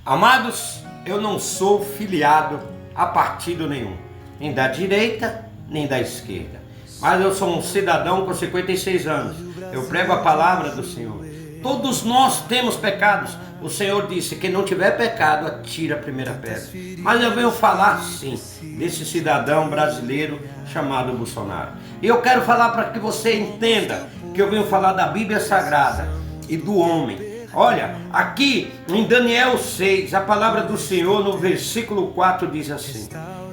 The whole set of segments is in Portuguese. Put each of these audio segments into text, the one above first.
Amados, eu não sou filiado a partido nenhum, nem da direita, nem da esquerda. Mas eu sou um cidadão com 56 anos. Eu prego a palavra do Senhor. Todos nós temos pecados. O Senhor disse: quem não tiver pecado, atira a primeira pedra. Mas eu venho falar, sim, desse cidadão brasileiro chamado Bolsonaro. E eu quero falar para que você entenda que eu venho falar da Bíblia Sagrada e do homem. Olha, aqui em Daniel 6, a palavra do Senhor no versículo 4 diz assim: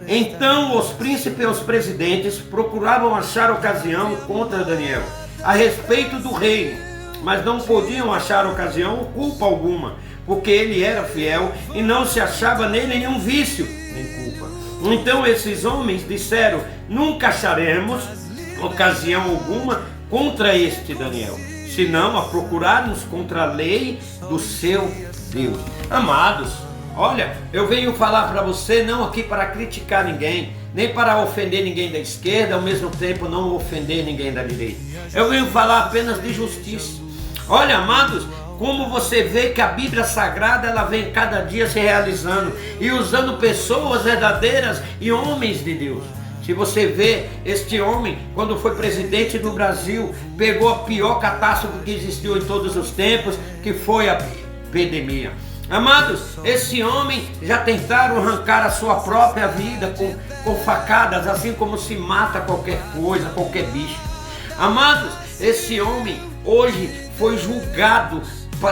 então os príncipes e os presidentes procuravam achar ocasião contra Daniel a respeito do reino, mas não podiam achar ocasião ou culpa alguma, porque ele era fiel e não se achava nele nenhum vício nem culpa. Então esses homens disseram: nunca acharemos ocasião alguma contra este Daniel, senão a procurarmos contra a lei do seu Deus. Amados, olha, eu venho falar para você não aqui para criticar ninguém, nem para ofender ninguém da esquerda, ao mesmo tempo não ofender ninguém da direita. Eu venho falar apenas de justiça. Olha, amados, como você vê que a Bíblia Sagrada ela vem cada dia se realizando e usando pessoas verdadeiras e homens de Deus. Se você vê, este homem, quando foi presidente do Brasil, pegou a pior catástrofe que existiu em todos os tempos, que foi a epidemia. Amados, esse homem já tentaram arrancar a sua própria vida com facadas, assim como se mata qualquer coisa, qualquer bicho. Amados, esse homem hoje foi julgado,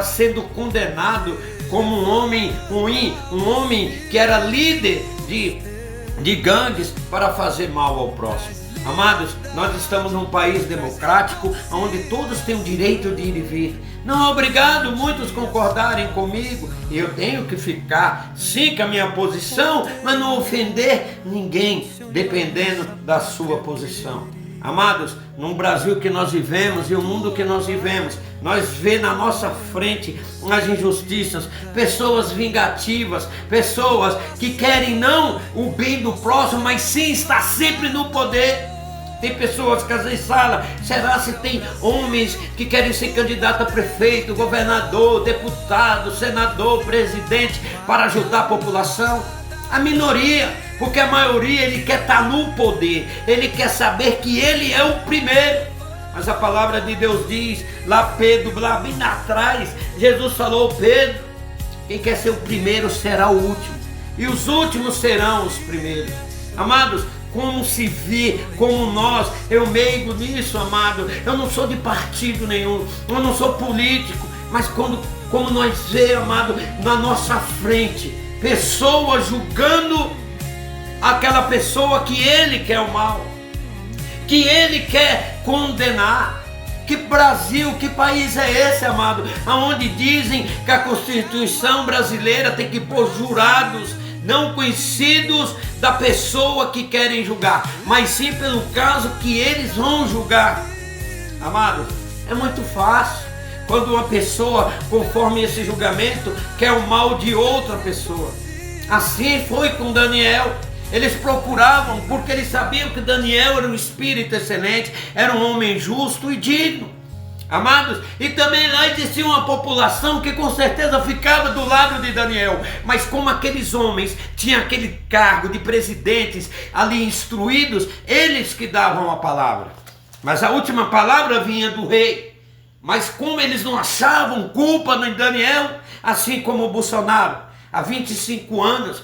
sendo condenado como um homem ruim, um homem que era líder de gangues para fazer mal ao próximo. Amados, nós estamos num país democrático, onde todos têm o direito de ir e vir. Não é obrigado muitos concordarem comigo, e eu tenho que ficar sim com a minha posição, mas não ofender ninguém, dependendo da sua posição. Amados, no Brasil que nós vivemos e o mundo que nós vivemos, nós vemos na nossa frente as injustiças, pessoas vingativas, pessoas que querem não o bem do próximo, mas sim estar sempre no poder. Tem pessoas que às vezes falam: será se tem homens que querem ser candidato a prefeito, governador, deputado, senador, presidente para ajudar a população? A minoria, porque a maioria ele quer estar no poder, ele quer saber que ele é o primeiro. Mas a palavra de Deus diz, lá Pedro, lá bem atrás, Jesus falou: Pedro, quem quer ser o primeiro será o último, e os últimos serão os primeiros. Amados, como se vê, como nós, eu meigo nisso, amado, eu não sou de partido nenhum, eu não sou político, mas como nós vemos, amado, na nossa frente, pessoas julgando aquela pessoa que ele quer o mal, que ele quer condenar. Que Brasil, que país é esse, amado, aonde dizem que a Constituição brasileira tem que pôr jurados não conhecidos da pessoa que querem julgar, mas sim pelo caso que eles vão julgar. Amados, é muito fácil quando uma pessoa, conforme esse julgamento, quer o mal de outra pessoa. Assim foi com Daniel. Eles procuravam porque eles sabiam que Daniel era um espírito excelente, era um homem justo e digno. Amados, e também lá existia uma população que com certeza ficava do lado de Daniel, mas como aqueles homens tinham aquele cargo de presidentes ali instruídos, eles que davam a palavra. Mas a última palavra vinha do rei. Mas como eles não achavam culpa em Daniel, assim como o Bolsonaro, há 25 anos,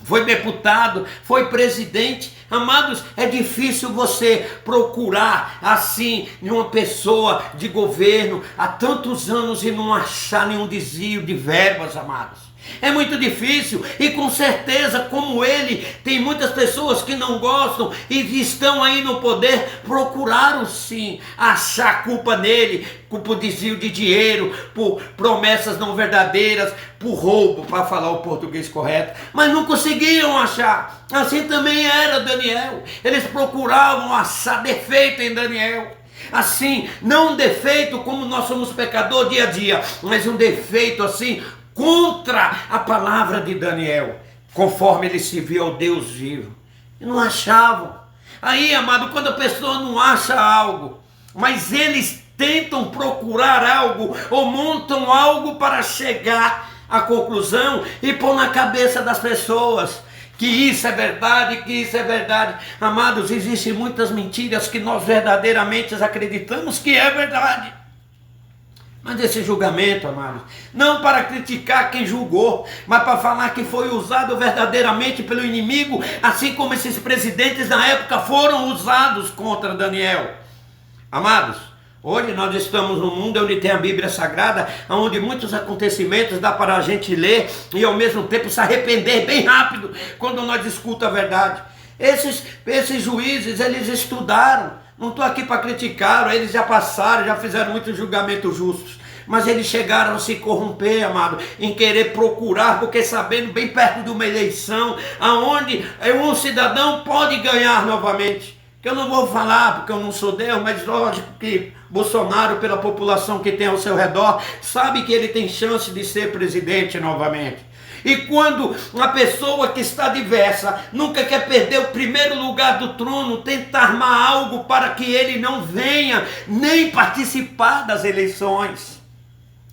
foi deputado, foi presidente. Amados, é difícil você procurar assim uma pessoa de governo há tantos anos e não achar nenhum desvio de verbas, amados. É muito difícil, e com certeza, como ele, tem muitas pessoas que não gostam e estão aí no poder, procuraram sim achar culpa nele, por desvio de dinheiro, por promessas não verdadeiras, por roubo, para falar o português correto, mas não conseguiam achar. Assim também era Daniel, eles procuravam achar defeito em Daniel. Assim, não um defeito como nós somos pecadores dia a dia, mas um defeito assim, contra a palavra de Daniel, conforme ele se viu ao Deus vivo. E não achavam. Aí, amado, quando a pessoa não acha algo, mas eles tentam procurar algo, ou montam algo para chegar a conclusão e pôr na cabeça das pessoas que isso é verdade, que isso é verdade. Amados, existem muitas mentiras que nós verdadeiramente acreditamos que é verdade. Mas esse julgamento, amados, não para criticar quem julgou, mas para falar que foi usado verdadeiramente pelo inimigo, assim como esses presidentes na época foram usados contra Daniel. Amados, hoje nós estamos num mundo onde tem a Bíblia Sagrada, onde muitos acontecimentos dá para a gente ler e ao mesmo tempo se arrepender bem rápido quando nós escutamos a verdade. Esses juízes, eles estudaram. Não estou aqui para criticar, eles já passaram, já fizeram muitos julgamentos justos. Mas eles chegaram a se corromper, amado, em querer procurar, porque sabendo bem perto de uma eleição, aonde um cidadão pode ganhar novamente. Que eu não vou falar, porque eu não sou Deus, mas lógico que Bolsonaro, pela população que tem ao seu redor, sabe que ele tem chance de ser presidente novamente. E quando uma pessoa que está diversa, nunca quer perder o primeiro lugar do trono, tenta armar algo para que ele não venha nem participar das eleições.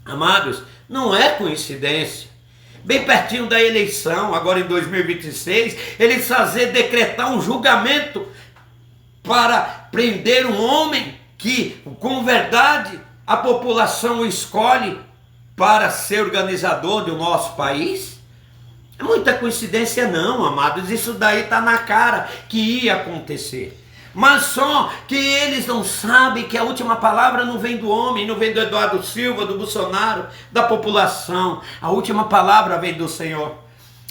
Amados, não é coincidência. Bem pertinho da eleição, agora em 2026, eles decretar um julgamento para prender um homem que, com verdade, a população o escolhe para ser organizador do nosso país. É muita coincidência não, amados, isso daí está na cara que ia acontecer. Mas só que eles não sabem que a última palavra não vem do homem, não vem do Eduardo Silva, do Bolsonaro, da população. A última palavra vem do Senhor.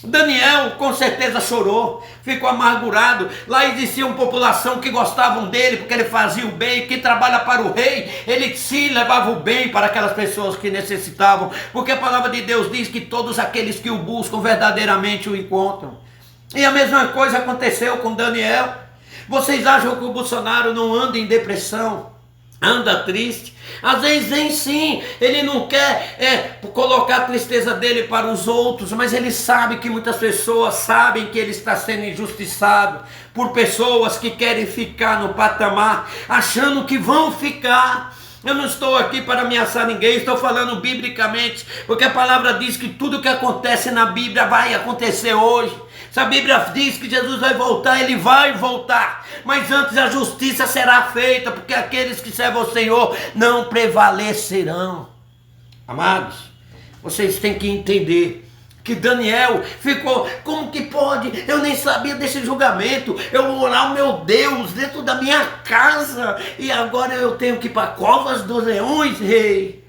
Daniel com certeza chorou, ficou amargurado. Lá existia uma população que gostavam dele porque ele fazia o bem. Quem trabalha para o rei, ele se levava o bem para aquelas pessoas que necessitavam, porque a palavra de Deus diz que todos aqueles que o buscam verdadeiramente o encontram. E a mesma coisa aconteceu com Daniel. Vocês acham que o Bolsonaro não anda em depressão? Anda triste? Às vezes nem sim, ele não quer colocar a tristeza dele para os outros, mas ele sabe que muitas pessoas sabem que ele está sendo injustiçado por pessoas que querem ficar no patamar, achando que vão ficar. Eu não estou aqui para ameaçar ninguém, estou falando biblicamente, porque a palavra diz que tudo que acontece na Bíblia vai acontecer hoje. Se a Bíblia diz que Jesus vai voltar, ele vai voltar. Mas antes a justiça será feita, porque aqueles que servem ao Senhor não prevalecerão. Amados, vocês têm que entender que Daniel ficou, como que pode? Eu nem sabia desse julgamento. Eu vou orar o meu Deus dentro da minha casa e agora eu tenho que ir para covas dos leões, rei.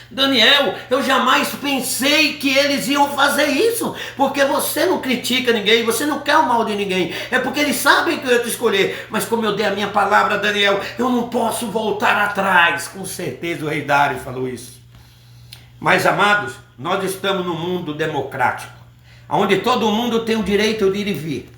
Daniel, eu jamais pensei que eles iam fazer isso, porque você não critica ninguém, você não quer o mal de ninguém, é porque eles sabem que eu ia te escolher. Mas como eu dei a minha palavra, Daniel, eu não posso voltar atrás. Com certeza o rei Dário falou isso. Mas amados, nós estamos num mundo democrático, onde todo mundo tem o direito de ir e vir,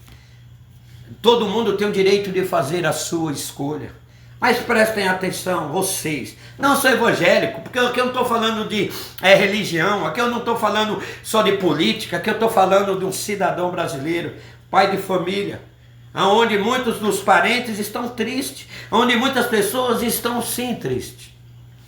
todo mundo tem o direito de fazer a sua escolha. Mas prestem atenção, vocês, não sou evangélico, porque aqui eu não estou falando de religião, aqui eu não estou falando só de política, aqui eu estou falando de um cidadão brasileiro, pai de família, onde muitos dos parentes estão tristes, onde muitas pessoas estão sim tristes.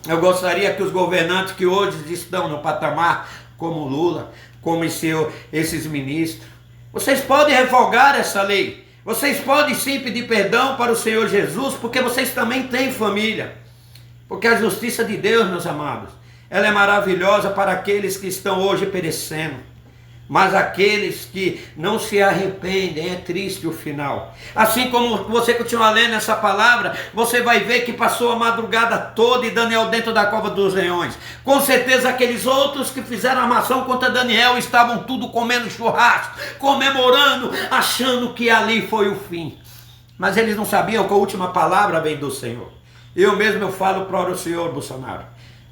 Eu gostaria que os governantes que hoje estão no patamar, como Lula, como esses ministros, vocês podem revogar essa lei. Vocês podem sim pedir perdão para o Senhor Jesus, porque vocês também têm família. Porque a justiça de Deus, meus amados, ela é maravilhosa para aqueles que estão hoje perecendo. Mas aqueles que não se arrependem, é triste o final. Assim como você continuar lendo essa palavra, você vai ver que passou a madrugada toda e Daniel dentro da cova dos leões. Com certeza aqueles outros que fizeram armação contra Daniel estavam tudo comendo churrasco, comemorando, achando que ali foi o fim. Mas eles não sabiam que a última palavra vem do Senhor. Eu falo para o Senhor, Bolsonaro,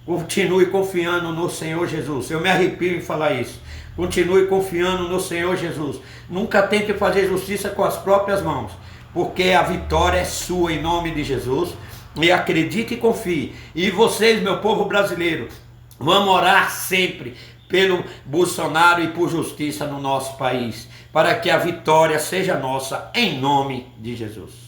continue confiando no Senhor Jesus. Eu me arrepio em falar isso. Continue confiando no Senhor Jesus. Nunca tente fazer justiça com as próprias mãos, porque a vitória é sua em nome de Jesus. E acredite e confie. E vocês, meu povo brasileiro, vamos orar sempre pelo Bolsonaro e por justiça no nosso país, para que a vitória seja nossa em nome de Jesus.